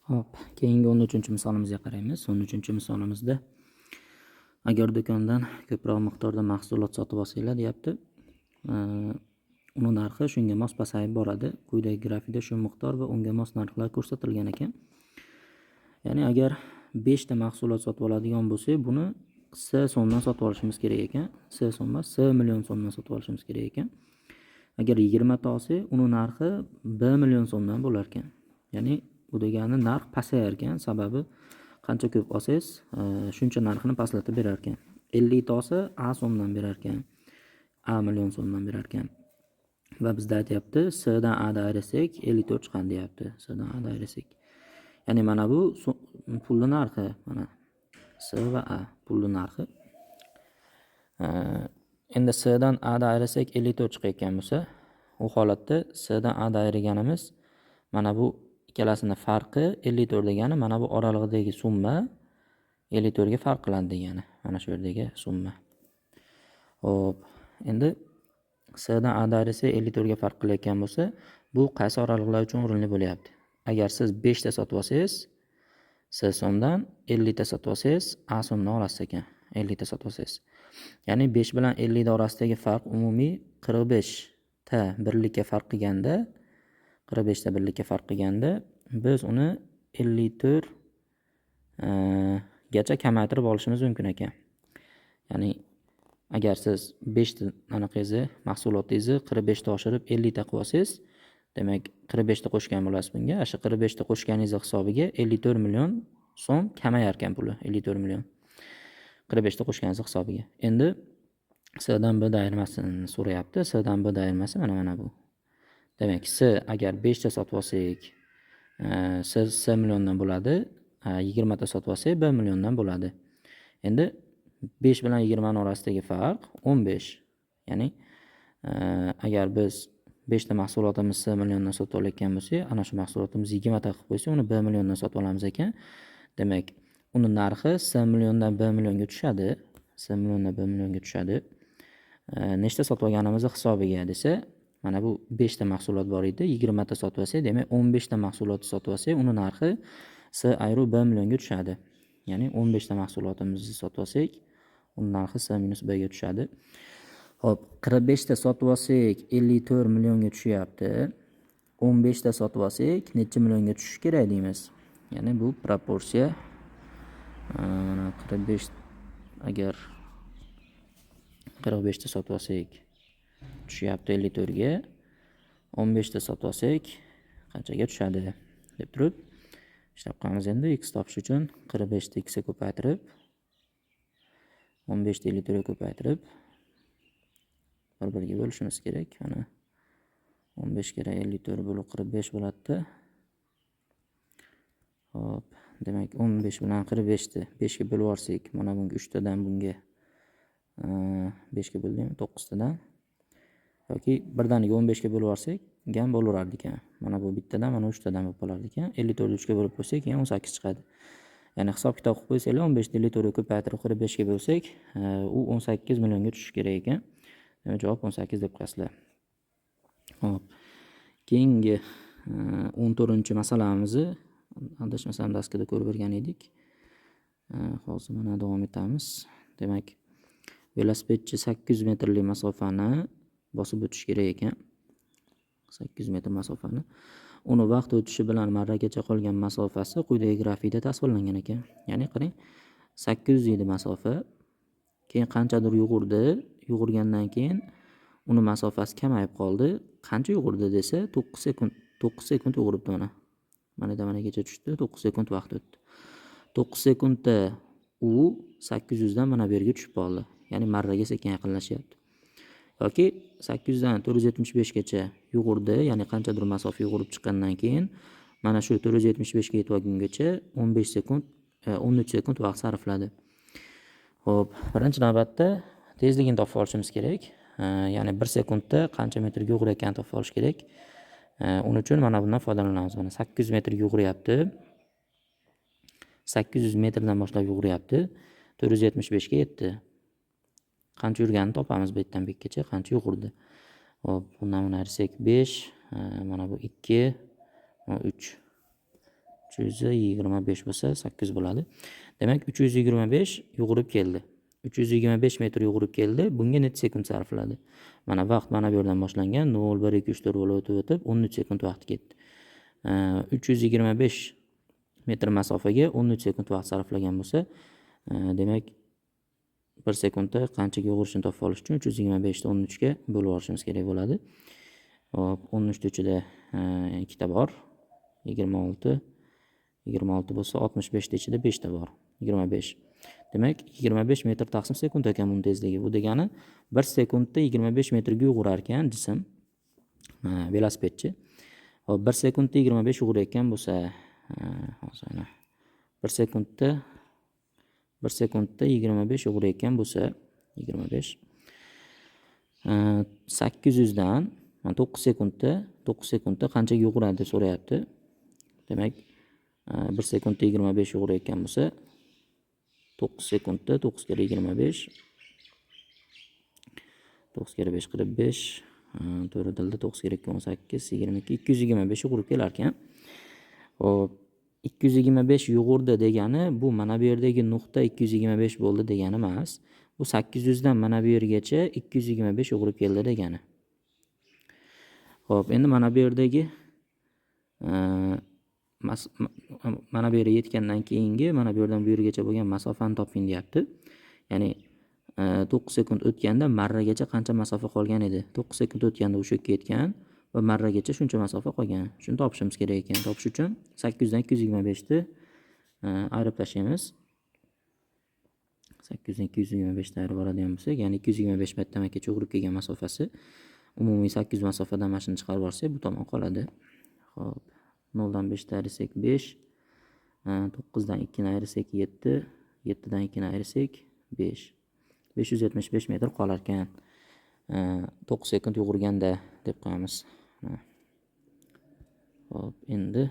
Hop, keyingi 13-misolimizga qaraymiz. 13-misolimizda agar do'kondan ko'proq miqdorda mahsulot sotib olsanglar deyapti. Uni narxi shunga mos pasayib boradi. Quyidagi grafikda shu miqdor va unga mos narxlar ko'rsatilgan ekan. Ya'ni agar 5 ta mahsulot sotib oladigan bo'lsak, buni S so'mdan sotib olishimiz kerak ekan. S so'm emas, S million so'mdan sotib olishimiz kerak ekan. Agar 20 ta olsak, uni narxi 1 million so'mdan bo'lar ekan. Ya'ni bu degani narx pasayar ekan, sababi qancha ko'p olsangiz, shuncha narxini pastlatib berar ekan. 50 ta olsa A so'mdan berar ekan. A million so'mdan berar ekan. Va bizda aytayapti, S dan A dan ayirsak 54 chiqadi deyapti. S dan A dan ayirsak. Ya'ni mana bu pulli narxi, mana S va A pulli narxi. Endi S dan A dan ayirsak 54 chiqayotgan bo'lsa, u holatda S dan A dan ayirganimiz mana bu ikkalasini farqi 54 degani mana bu oralig'idagi summa 54 ga farq qiladi degani. Mana shu yerdagi summa. Xo'p, endi S dan A dan ayirsak 54 ga farq qilayotgan bo'lsa, bu qaysi oraliqlar uchun o'rinli bo'lyapti? Agar siz 5 ta sotib olsangiz, S so'mdan 50 ta sotib olsangiz, A so'mdan olasiz ekan. 50 ta sotib olsangiz. Ya'ni 5 bilan 50 ta orasidagi farq umumiy 45 ta birlikka farq qilganda, 45 ta birlikka farq qilganda, biz uni 54 gacha kamaytirib olishimiz mumkin ekan. Ya'ni agar siz 5 ta anaqangizni mahsulotingizni 45 ta oshirib 50 ta qilib olsangiz, demak 45 ta qo'shgan bo'lasiz bunga. O'sha 45 ta qo'shganingiz hisobiga 54 million so'm kamayar ekan puli, 54 million. 45 ta qo'shganingiz hisobiga. Endi S dan B dan ayirmasini so'rayapti. S dan B dan ayirmasi mana bu. Demak, S agar 5 ta sotib olsak, S milliondan bo'ladi. 20 ta sotib olsak 1 milliondan bo'ladi. Endi 5 bilan 20 ning orasidagi farq 15. Ya'ni agar biz 5 ta mahsulotimiz S milliondan sotib olayotgan bo'lsak, ana shu mahsulotimizni 20 ta qilib qo'ysak, uni 1 milliondan sotib olamiz ekan. Demak, uni narxi S milliondan 1 millionga tushadi. S milliondan 1 millionga tushadi. Nechta sotib olganimizni hisobiga desa, mana bu 5 ta mahsulot bor edi, 20 ta sotib olsak, demak 15 ta mahsulotni sotib olsak, uni narxi S ayru 1 millionga tushadi. Ya'ni 15 ta mahsulotimizni sotib olsak, uni narxi S minus B ga tushadi. Hop, 45 ta sotib olsak 54 millionga tushyapti. 15 ta sotib olsak necha millionga tushishi kerak deymiz. Ya'ni bu proporsiya. Mana 45 agar 45 ta sotib olsak tushyapti 54 ga. 15 ta sotib olsak qanchaga tushadi deb turib ishlab qo'yamiz endi. X topish uchun 45 ta x ga ko'paytirib 15 ta 54 ga ko'paytirib bir-biriga bo'lishimiz kerak. Mana 15 kira 54 bo'lib 45 bo'ladi. Hop, demak 15 bilan 45 ni 5 ga bo'lib yuborsak, mana bunga 3 tadan bunga 5 ga bo'ldim, 9 tadan yoki birdaniga 15 ga bo'lib yuborsak, ham bo'laveradi ekan. Mana bu bittadan, mana 3 tadan bo'lib qolardi ekan. 54 ni 3 ga bo'lib qo'ysak, keyin 18 chiqadi. Ya'ni hisob kitob qilib qo'ysanglar, 15 ni 54 ga ko'paytirib 45 ga bo'lsak, u 18 millionga tushishi kerak ekan. Demak, javob 18 deb qo'yasizlar. Hop. Keyingi 14-masalamizni adashmasam daskada ko'rib o'rgan edik. Hozir mana davom etamiz. Demak, velosipedchi 800 metrlik masofani bosib o'tish kerak ekan. 800 metr masofani. Uni vaqt o'tishi bilan marragacha qolgan masofasi quyidagi grafikda tasvirlangan ekan. Ya'ni qarang, 800 edi masofa. Keyin qanchadir yugurdi. Yugurgandan keyin uni masofasi kamayib qoldi. Qancha yugurdi desa, 9 sekund. 9 sekund yuguribdi mana. Managacha tushdi, 9 sekund vaqt o'tdi. 9 sekundda u 800 dan mana bu yerga tushib qoldi. Ya'ni marraga sekin yaqinlashyapti. Yoki 800 dan 475 gacha yugurdi, ya'ni qanchadir masofa yugurib chiqqandan keyin mana shu 475 ga yetib olgungacha 15 sekund, 13 sekund vaqt sarfladi. Xo'p, birinchi navbatda tezligini topib olishimiz kerak. Ya'ni 1 sekundda qancha metrga yugurayotganini topib olish kerak. Uning uchun mana bundan foydalanamiz. Mana 800 metrga yuguryapti. 800 metrdan boshlab yuguryapti. 475 ga yetdi. Qancha yurganini topamiz bu yerdan bu yergacha, qancha yugurdi. Hop, bundan buni ayirsak 5, mana bu 2, 3. 325 bo'lsa 800 bo'ladi. Demak 325 yugurib keldi. 325 metr yugurib keldi. Bunga necha sekund sarfladi? Mana vaqt mana bu yerdan boshlangan. 0, 1, 2, 3, 4 bo'lib o'tib 13 sekund vaqt ketdi. 325 metr masofaga 13 sekund vaqt sarflagan bo'lsa, demak 1 sekundda qanchaga yugurishini topib olish uchun 325 ni 13 ga bo'lib olishimiz kerak bo'ladi. Hop, 13 ta ichida ikkita bor. 26 bo'lsa 65 ta ichida 5 ta bor. 25. Demak 25 metr taqsim sekund ekan buning tezligi. Bu degani 1 sekundda 25 metrga yugurar ekan jism. Velosipedchi. Hop, 1 sekundda 25 yugurayotgan bo'lsa, hozir 1 sekundda 25 yugurayotgan bo'lsa, 25 800 dan 9 sekundda qanchaga yuguradi deb so'rayapti. Demak, 1 sekundda 25 yugurayotgan bo'lsa, 9 sekundda 9 kere 25 9 kere 5 45 to'g'ri dilda 9 kere 2 18 22 225 yugurib kelar ekan. Hop, 225 yugurdi degani bu mana bu yerdagi nuqta 225 bo'ldi degani emas. Bu 800 dan mana bu yergacha 225 yugurib keldi degani. Hop, endi mana bu yerdagi mana bu yerga yetgandan keyingi mana bu yerdan bu yergacha bo'lgan masofani toping deyapti. Ya'ni 9 sekund o'tganda marragacha qancha masofa qolgan edi? 9 sekund o'tganda o'sha yerga yetgan va marragacha shuncha masofa qolgan. Shuni topishimiz kerak ekan. Topish uchun 800 dan 225 ni ayirib tashlaymiz. 800 dan 225 ni ayirib oladigan bo'lsak, ya'ni 225 metrdan kecha yugurib kelgan masofasi umumiy 800 masofadan mana shuni chiqarib olsak, bu tomon qoladi. Xo'p, 0 dan 5 ni ayirsak 5, 9 dan 2 ni ayirsak 7, 7 dan 2 ni ayirsak 5. 575 metr qolar ekan. 9 sekund yugurganda deb qo'yamiz. Hop, endi